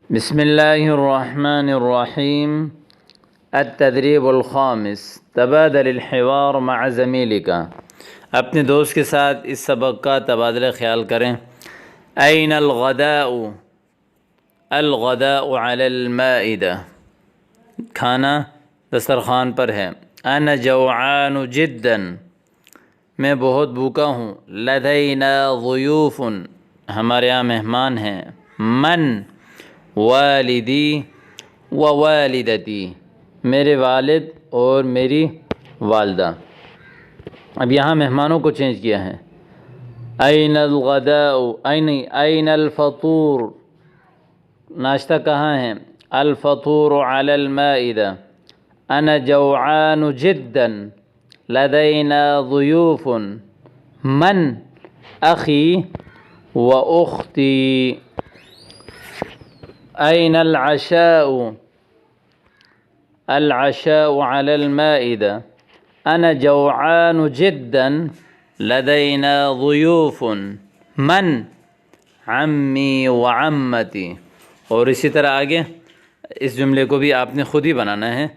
بسم اللہ الرحمن الرحیم التدریب الخامس تبادل الحوار مع زمیلک، اپنے دوست کے ساتھ اس سبق کا تبادلہ خیال کریں۔ این الغداء؟ الغداء علی المائدہ، کھانا دسترخوان پر ہے۔ انا جوعان جدا، میں بہت بھوکا ہوں۔ لدینا ضیوف، ہمارے یہاں مہمان ہیں۔ من؟ والدی و والدتی، میرے والد اور میری والدہ۔ اب یہاں مہمانوں کو چینج کیا ہے۔ این الغداء، این الفطور، ناشتہ کہاں ہے؟ الفطور علی المائدہ۔ انا جوعان جدا، لدینا ضیوف۔ من؟ اخی و اختی۔ این العشاء؟ العشاء علی المائدہ۔ انا جوعان جدا، لدینا ضیوف۔ من؟ عمی و عمتی۔ اور اسی طرح آگے اس جملے کو بھی آپ نے خود ہی بنانا ہے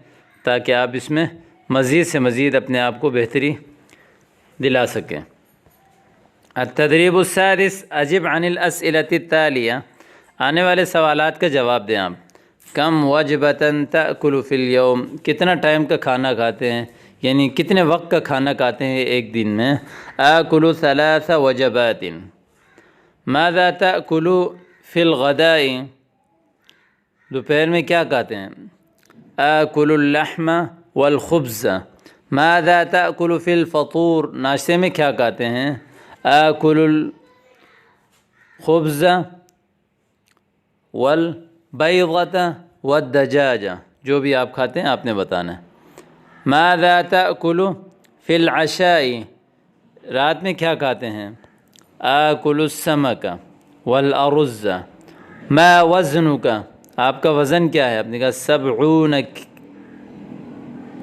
تاکہ آپ اس میں مزید سے مزید اپنے آپ کو بہتری دلا سکیں۔ التدریب السادس، اجب عن الاسئلة التالیہ، آنے والے سوالات کا جواب دیں آپ۔ کم وجبۃ تأکل فی الیوم، کتنا ٹائم کا کھانا کھاتے ہیں، یعنی کتنے وقت کا کھانا کھاتے ہیں ایک دن میں۔ آکل ثلاث وجبات۔ ماذا تأکل فی الغداء، دوپہر میں کیا کھاتے ہیں؟ آکل اللحم والخبز۔ ماذا تأکل فی الفطور، ناشتے میں کیا کھاتے ہیں؟ آکل الخبز والبیضۃ والدجاج، جو بھی آپ کھاتے ہیں آپ نے بتانا ہے۔ ماذا تأکل فی العشاء، رات میں کیا کھاتے ہیں؟ آکل السمک والارز۔ ما وزنک، آپ کا وزن کیا ہے؟ آپ نے کہا 70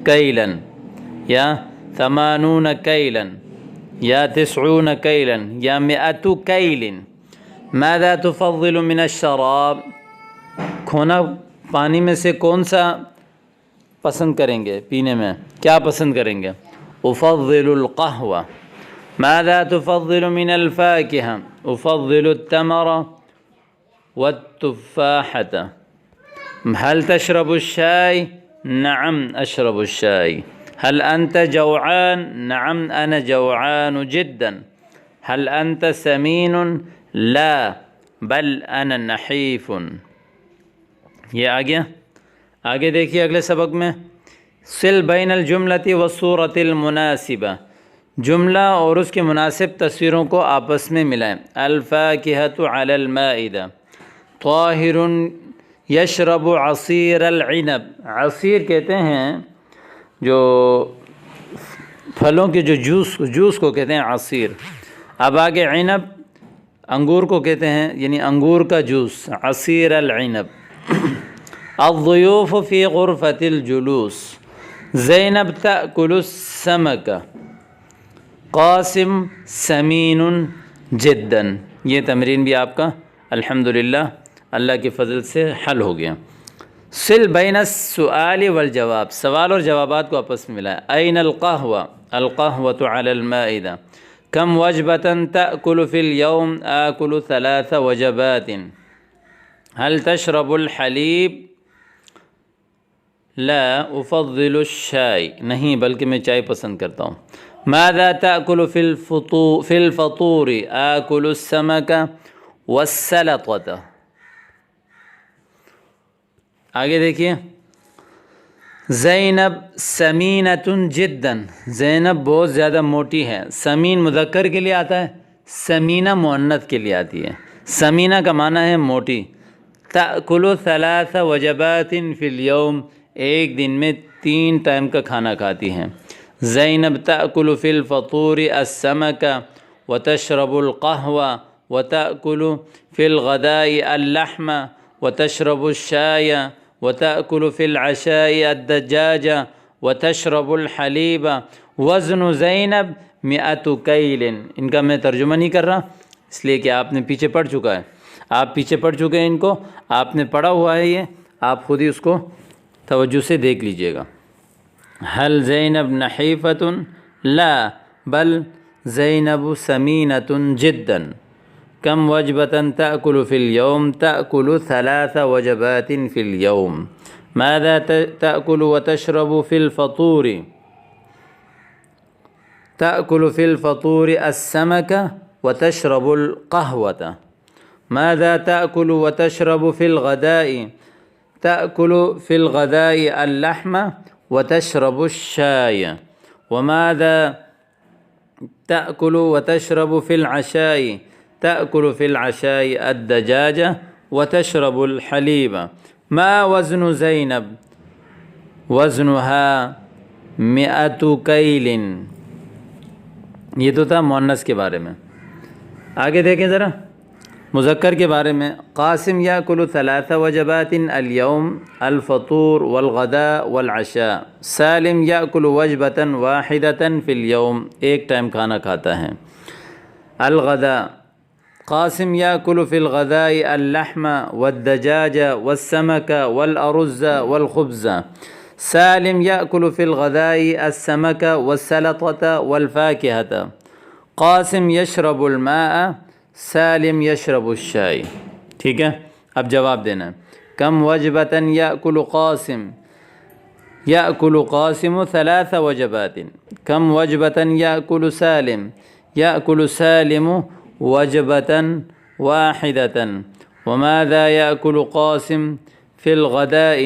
کیلا یا 80 کیلا یا 90 کیلا یا 100 کیل۔ ماذا تفضل من الشراب، کھونا پانی میں سے کون سا پسند کریں گے پینے میں، کیا پسند کریں گے؟ افضل القهوة۔ ماذا تفضل من الفاكهة؟ افضل التمر والتفاحة۔ هل تشرب الشاي؟ نعم اشرب الشاي۔ هل انت جوعان؟ نعم انا جوعان جدا۔ هل انت سمين؟ لا بل انا نحیف۔ یہ آگے دیکھیے اگلے سبق میں۔ صل بین الجملۃ والصورۃ المناسبہ، جملہ اور اس کے مناسب تصویروں کو آپس میں ملائیں۔ الفاکہۃ علی المائدہ۔ طاہر یشرب عصیر العنب، عصیر کہتے ہیں جو پھلوں کے جو جوس کو کہتے ہیں عصیر۔ اب آگے عنب، انگور کو کہتے ہیں، یعنی انگور کا جوس، عصیر العنب۔ الضیوف فی غرفۃ الجلوس۔ زینب تأکل السمک۔ قاسم سمین جدا۔ یہ تمرین بھی آپ کا الحمدللہ اللہ کے فضل سے حل ہو گیا۔ صل بین السؤال والجواب، سوال اور جوابات کو آپس میں ملائیں۔ این القہوہ؟ القہوۃ علی المائدہ۔ کم وجبۃ تأکل فی الیوم؟ آکل 3 وجبات۔ هل تشرب الحلیب؟ لا افضل الشاي، نہیں بلکہ میں چائے پسند کرتا ہوں۔ ماذا تأکل فی الفطور؟ آکل السمک والسلطة۔ آگے دیکھیے۔ زینب سمینۃ جدا، زینب بہت زیادہ موٹی ہے۔ سمین مذکر کے لیے آتا ہے، سمینہ مؤنث کے لیے آتی ہے۔ سمینہ کا معنی ہے موٹی۔ تأکل 3 وجبات فی الیوم، ایک دن میں 3 ٹائم کا کھانا کھاتی ہیں۔ زینب تأکل فی الفطور السمک وتشرب القهوة وتأکل فی الغداء اللحم وتشرب الشاي وتأکل فی العشاء الدجاج وتشرب الحلیب۔ وزن زینب 100 کیل۔ ان کا میں ترجمہ نہیں کر رہا اس لیے کہ آپ نے پیچھے پڑھ چکا ہے۔ آپ پیچھے پڑھ چکے ہیں ان کو، آپ نے پڑھا ہوا ہے، یہ آپ خود ہی اس کو توجہ سے دیکھ لیجئے گا۔ هل زینب نحیفۃ؟ لا بل زینب سمینۃ جدا۔ کم وجبۃ تأکل فی اليوم؟ تأکل 3 وجبات فی اليوم۔ ماذا تأکل وتشرب فی الفطور؟ تأکل فی الفطور السمک وتشرب القهوة۔ ماذا تأکل وتشرب فی الغداء؟ تأکل فی الغداء اللحم وتشرب الشاي۔ وماذا تأکل وتشرب فی العشاء؟ تأکل فی العشاء الدجاج وتشرب الحلیب۔ ما وزن زینب؟ وزنها 100 کیل۔ یہ تو تھا مؤنث کے بارے میں۔ آگے دیکھیں ذرا مذکر کے بارے میں۔ قاسم یاکل 3 وجبات اليوم الفطور والغداء والعشاء۔ سالم یاکل وجبۃ واحدۃ فی اليوم، ایک ٹائم کھانا کھاتا ہے۔ الغداء، قاسم یاکل فی الغداء اللحم والدجاج والسمک والارز والخبز۔ سالم یاکل فی الغداء السمک والسلطة والفاکہة۔ قاسم یشرب الماء، سالم یشرب الشاي۔ ٹھیک ہے، اب جواب دینا ہے۔ کم وجبۃ یاکل قاسم؟ یاکل قاسم 3 وجبات۔ کم وجبۃ یاکل سالم؟ یاکل سالم وجبۃ واحدۃ۔ وماذا یاکل قاسم فی الغداء؟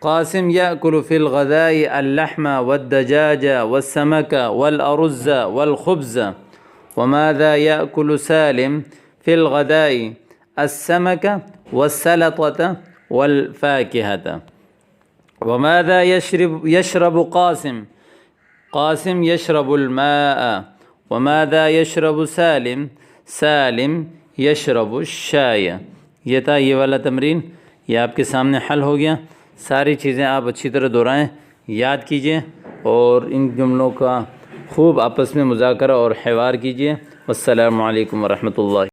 قاسم یاکل فی الغداء اللحم والدجاج والسمک والارز والخبز۔ وماذا یاکل سالم فی الغداء؟ السمک والسلطة والفاکہة۔ وماذا یشرب قاسم؟ قاسم یشرب الماء۔ وماذا یشرب سالم؟ سالم یشرب الشاي۔ یہ تھا یہ والا تمرین، یہ آپ کے سامنے حل ہو گیا۔ ساری چیزیں آپ اچھی طرح دہرائیں، یاد کیجئے اور ان جملوں کا خوب آپس میں مذاکرہ اور حوار کیجئے۔ والسلام علیکم ورحمۃ اللہ۔